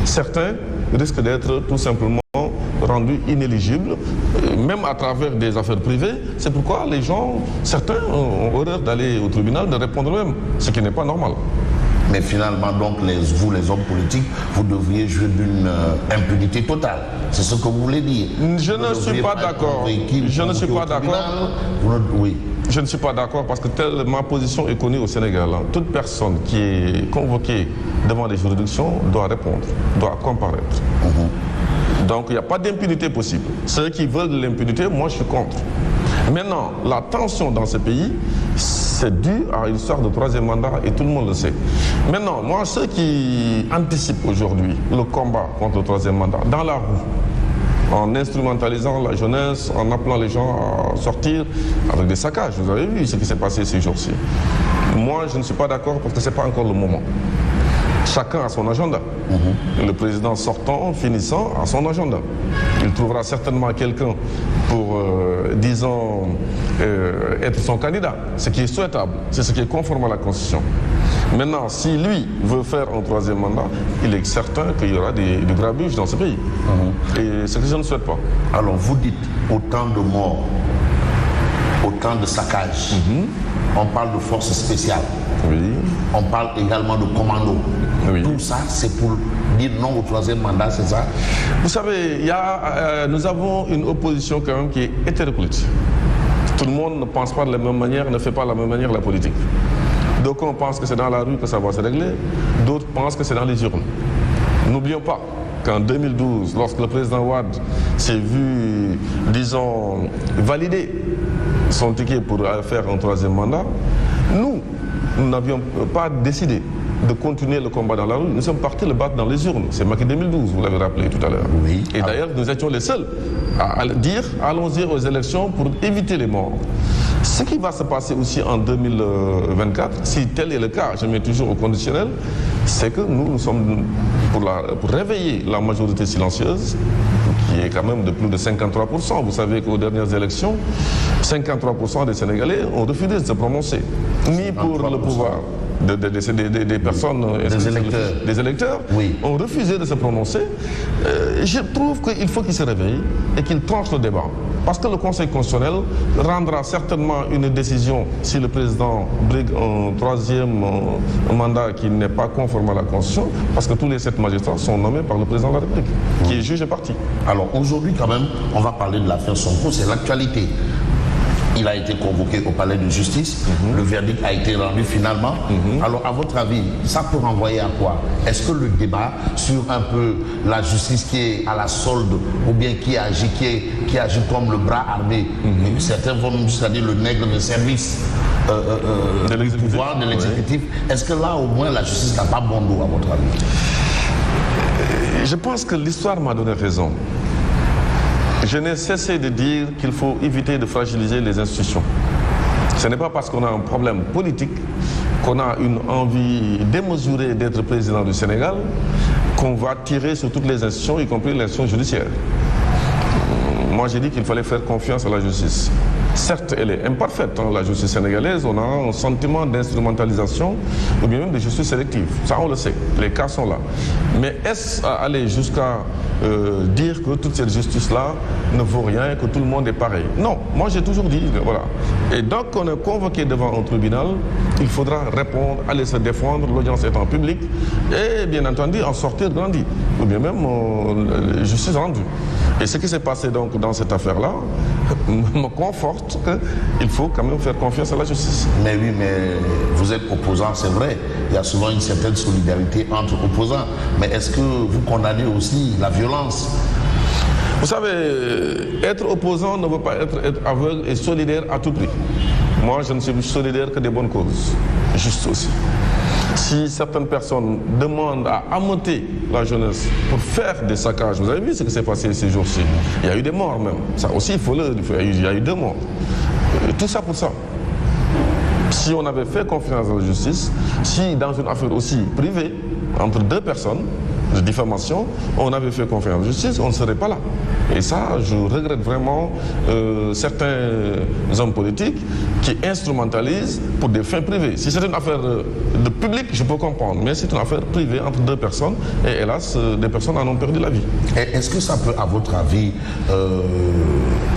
certains risquent d'être tout simplement rendus inéligibles, même à travers des affaires privées. C'est pourquoi les gens, certains ont horreur d'aller au tribunal, de répondre eux-mêmes, ce qui n'est pas normal. Mais finalement, donc, vous, les hommes politiques, vous devriez jouir d'une impunité totale. C'est ce que vous voulez dire. Je ne suis pas d'accord. Je ne suis pas d'accord. Oui. Je ne suis pas d'accord parce que telle ma position est connue au Sénégal. Toute personne qui est convoquée devant les juridictions doit répondre, doit comparaître. Donc il n'y a pas d'impunité possible. Ceux qui veulent de l'impunité, moi je suis contre. Maintenant, la tension dans ce pays, c'est dû à une sorte de troisième mandat et tout le monde le sait. Maintenant, moi, ceux qui anticipent aujourd'hui le combat contre le troisième mandat, dans la rue, en instrumentalisant la jeunesse, en appelant les gens à sortir avec des saccages. Vous avez vu ce qui s'est passé ces jours-ci. Moi, je ne suis pas d'accord parce que ce n'est pas encore le moment. Chacun a son agenda. Le président sortant, finissant, a son agenda. Il trouvera certainement quelqu'un pour, disons, être son candidat. Ce qui est souhaitable, c'est ce qui est conforme à la Constitution. Maintenant, si lui veut faire un troisième mandat, il est certain qu'il y aura du grabuge dans ce pays. Et ce que je ne souhaite pas. Alors, vous dites autant de morts, autant de saccages. On parle de forces spéciales. Oui. On parle également de commandos. Oui. Tout ça, c'est pour dire non au troisième mandat, c'est ça? Vous savez, nous avons une opposition quand même qui est hétéroclite. Tout le monde ne pense pas de la même manière, ne fait pas de la même manière la politique. D'aucuns pensent que c'est dans la rue que ça va se régler, d'autres pensent que c'est dans les urnes. N'oublions pas qu'en 2012, lorsque le président Wade s'est vu, disons, valider son ticket pour faire un troisième mandat, nous n'avions pas décidé de continuer le combat dans la rue. Nous sommes partis le battre dans les urnes. C'est Macky 2012, vous l'avez rappelé tout à l'heure. Oui. Et d'ailleurs, nous étions les seuls à dire allons-y aux élections pour éviter les morts. Ce qui va se passer aussi en 2024, si tel est le cas, je mets toujours au conditionnel, c'est que nous sommes pour réveiller la majorité silencieuse, qui est quand même de plus de 53%. Vous savez qu'aux dernières élections, 53% des Sénégalais ont refusé de se prononcer, ni pour le pouvoir. Des personnes, des électeurs, oui, ont refusé de se prononcer. Je trouve qu'il faut qu'ils se réveillent et qu'ils tranchent le débat. Parce que le Conseil constitutionnel rendra certainement une décision si le président brigue un troisième mandat qui n'est pas conforme à la Constitution, parce que tous les 7 magistrats sont nommés par le président de la République, qui est juge et parti. Alors aujourd'hui, quand même, on va parler de l'affaire Sonko, c'est l'actualité. Il a été convoqué au palais de justice, le verdict a été rendu finalement. Alors, à votre avis, ça peut renvoyer à quoi? Est-ce que le débat sur un peu la justice qui est à la solde, ou bien qui agit comme le bras armé, certains vont jusqu'à dire le nègre de service du pouvoir, de l'exécutif, est-ce que là, au moins, la justice n'a pas bon dos, à votre avis? Je pense que l'histoire m'a donné raison. Je n'ai cessé de dire qu'il faut éviter de fragiliser les institutions. Ce n'est pas parce qu'on a un problème politique, qu'on a une envie démesurée d'être président du Sénégal, qu'on va tirer sur toutes les institutions, y compris l'institution judiciaire. Moi, j'ai dit qu'il fallait faire confiance à la justice. Certes, elle est imparfaite, la justice sénégalaise. On a un sentiment d'instrumentalisation ou bien même de justice sélective. Ça, on le sait. Les cas sont là. Mais est-ce à aller jusqu'à dire que toute cette justice-là ne vaut rien, que tout le monde est pareil? Non. Moi, j'ai toujours dit, voilà. Et donc, on est convoqué devant un tribunal, il faudra répondre, aller se défendre, l'audience étant publique, et bien entendu, en sortir grandi. Ou bien même justice rendue. Et ce qui s'est passé donc dans cette affaire-là me conforte qu'il faut quand même faire confiance à la justice. Mais oui, mais vous êtes opposant, c'est vrai. Il y a souvent une certaine solidarité entre opposants. Mais est-ce que vous condamnez aussi la violence? Vous savez, être opposant ne veut pas être aveugle et solidaire à tout prix. Moi, je ne suis solidaire que des bonnes causes. Juste aussi. Si certaines personnes demandent à ameuter la jeunesse pour faire des saccages, vous avez vu ce qui s'est passé ces jours-ci. Il y a eu des morts même. Ça aussi, il faut le dire. Il y a eu 2 morts. Et tout ça pour ça. Si on avait fait confiance à la justice, si dans une affaire aussi privée, entre 2 personnes, de diffamation, on avait fait confiance à la justice, on ne serait pas là. Et ça, je regrette vraiment certains hommes politiques qui instrumentalisent pour des fins privées. Si c'est une affaire de public, je peux comprendre, mais c'est une affaire privée entre deux personnes et hélas, des personnes en ont perdu la vie. Est-ce que ça peut, à votre avis,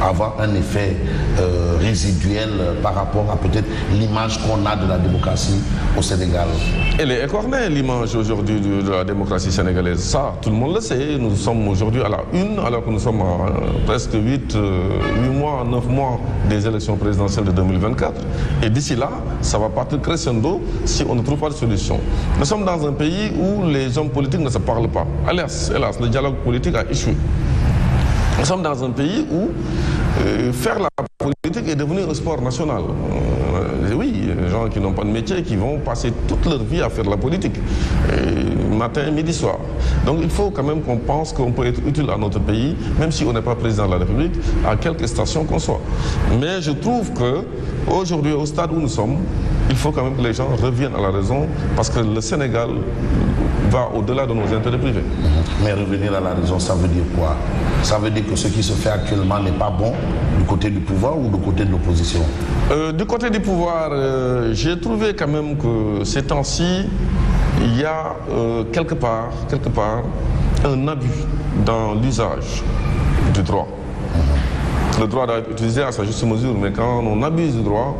avoir un effet résiduel par rapport à peut-être l'image qu'on a de la démocratie au Sénégal? Elle est écornée, l'image aujourd'hui de la démocratie sénégalaise. Ça, tout le monde le sait. Nous sommes aujourd'hui à la une, alors que nous sommes à presque 8 mois, 9 mois des élections présidentielles de 2024. Et d'ici là, ça va partir crescendo si on ne trouve pas de solution. Nous sommes dans un pays où les hommes politiques ne se parlent pas. Hélas, le dialogue politique a échoué. Nous sommes dans un pays où faire la politique est devenu un sport national. Oui, les gens qui n'ont pas de métier, qui vont passer toute leur vie à faire la politique, matin, midi, soir. Donc il faut quand même qu'on pense qu'on peut être utile à notre pays, même si on n'est pas président de la République, à quelque station qu'on soit. Mais je trouve qu'aujourd'hui, au stade où nous sommes, il faut quand même que les gens reviennent à la raison, parce que le Sénégal va au-delà de nos intérêts privés. Mais revenir à la raison, ça veut dire quoi? Ça veut dire que ce qui se fait actuellement n'est pas bon du côté du pouvoir ou du côté de l'opposition? Du côté du pouvoir, j'ai trouvé quand même que ces temps-ci, il y a quelque part un abus dans l'usage du droit. Le droit doit être utilisé à sa juste mesure, mais quand on abuse du droit,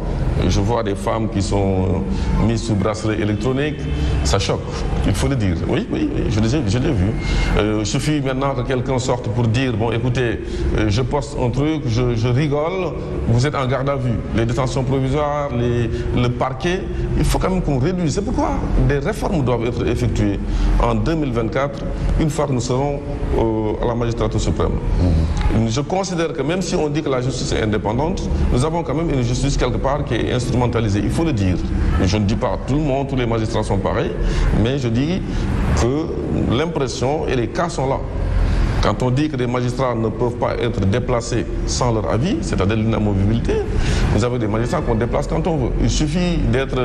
je vois des femmes qui sont mises sous bracelet électronique, ça choque, il faut le dire. Oui, je l'ai vu. Il suffit maintenant que quelqu'un sorte pour dire, bon écoutez, je poste un truc, je rigole, vous êtes en garde à vue. Les détentions provisoires, le parquet, il faut quand même qu'on réduise. C'est pourquoi des réformes doivent être effectuées en 2024, une fois que nous serons à la magistrature suprême. Je considère que même si on dit que la justice est indépendante, nous avons quand même une justice quelque part qui est instrumentalisée, il faut le dire. Je ne dis pas tout le monde, tous les magistrats sont pareils, mais je dis que l'impression et les cas sont là. Quand on dit que les magistrats ne peuvent pas être déplacés sans leur avis, c'est-à-dire l'inamovibilité, vous avez des magistrats qu'on déplace quand on veut. Il suffit d'être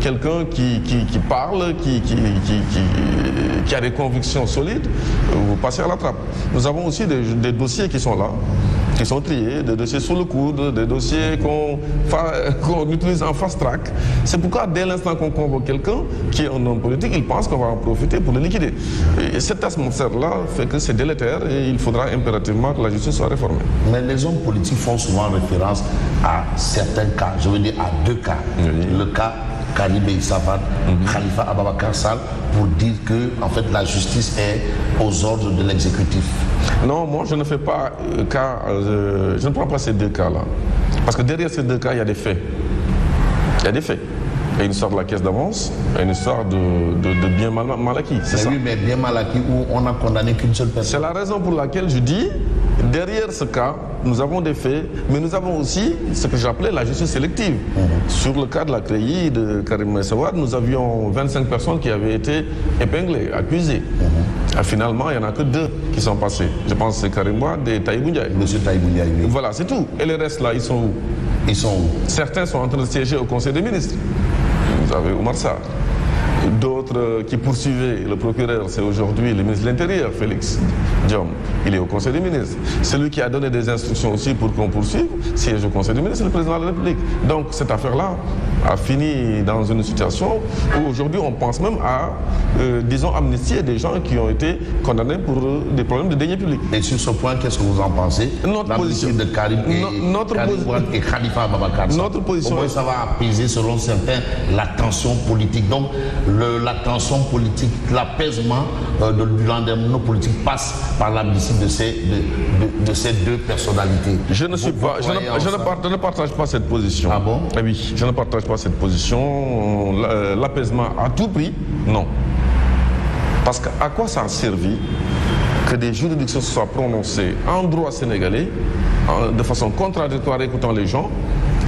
quelqu'un qui parle, qui a des convictions solides, vous passez à la trappe. Nous avons aussi des dossiers qui sont là, qui sont triés, des dossiers sous le coude, des dossiers qu'on utilise en fast track. C'est pourquoi dès l'instant qu'on convoque quelqu'un qui est un homme politique, il pense qu'on va en profiter pour le liquider. Et cette atmosphère-là fait que c'est délétère et il faudra impérativement que la justice soit réformée. Mais les hommes politiques font souvent référence à certains cas, je veux dire à deux cas. Oui. Le cas Karim Meïssa Wade, Khalifa Ababacar Sall, pour dire que en fait, la justice est aux ordres de l'exécutif. Non, moi je ne fais pas cas, je ne prends pas ces deux cas-là. Parce que derrière ces deux cas, il y a des faits. Il y a des faits. Il y a une histoire de la caisse d'avance, et une histoire de bien mal acquis. C'est ça. Oui, mais bien mal acquis où on n'a condamné qu'une seule personne. C'est la raison pour laquelle je dis, derrière ce cas, nous avons des faits, mais nous avons aussi ce que j'appelais la justice sélective. Sur le cas de la CREI de Karim Meïssa Wade, nous avions 25 personnes qui avaient été épinglées, accusées. Et finalement, il n'y en a que 2 qui sont passés. Je pense que c'est Karim Wade et Taïb Ndiaye. Monsieur Taïb Ndiaye, oui. Voilà, c'est tout. Et les restes là, ils sont où? Ils sont où? Certains sont en train de siéger au Conseil des ministres. Vous avez Oumar Sarr. D'autres qui poursuivaient le procureur, c'est aujourd'hui le ministre de l'Intérieur, Félix Diom. Il est au Conseil des ministres. Celui qui a donné des instructions aussi pour qu'on poursuive, siège au Conseil des ministres, c'est le président de la République. Donc cette affaire-là a fini dans une situation où aujourd'hui on pense même à, disons, amnistier des gens qui ont été condamnés pour des problèmes de deniers publics. Et sur ce point, qu'est-ce que vous en pensez? Notre position de Karim et Khalifa Ababacar Sall. Notre position. Ça va apaiser, selon certains, la tension politique. Donc la tension politique, l'apaisement du lendemain politique passe par l'amnistie de ces 2 personnalités. Je ne partage pas cette position. Ah bon? Oui, je ne partage pas cette position. L'apaisement à tout prix, non. Parce qu'à quoi ça a servi que des juridictions soient prononcées en droit sénégalais, de façon contradictoire, écoutant les gens,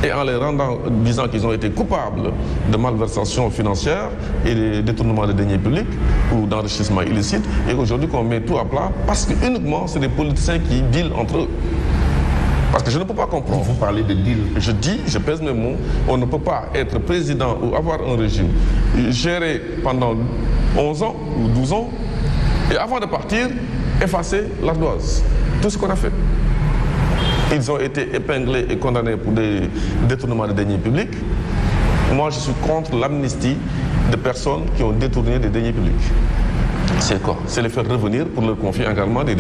et en les rendant, disant qu'ils ont été coupables de malversations financières et de détournement de deniers publics ou d'enrichissement illicite, et aujourd'hui qu'on met tout à plat parce que uniquement c'est des politiciens qui dealent entre eux. Parce que je ne peux pas comprendre. Vous parlez de deal. Je dis, je pèse mes mots, on ne peut pas être président ou avoir un régime géré pendant 11 ans ou 12 ans et avant de partir, effacer l'ardoise. Tout ce qu'on a fait. Ils ont été épinglés et condamnés pour des détournements de deniers publics. Moi, je suis contre l'amnistie de personnes qui ont détourné des deniers publics. C'est quoi? C'est les faire revenir pour leur confier également des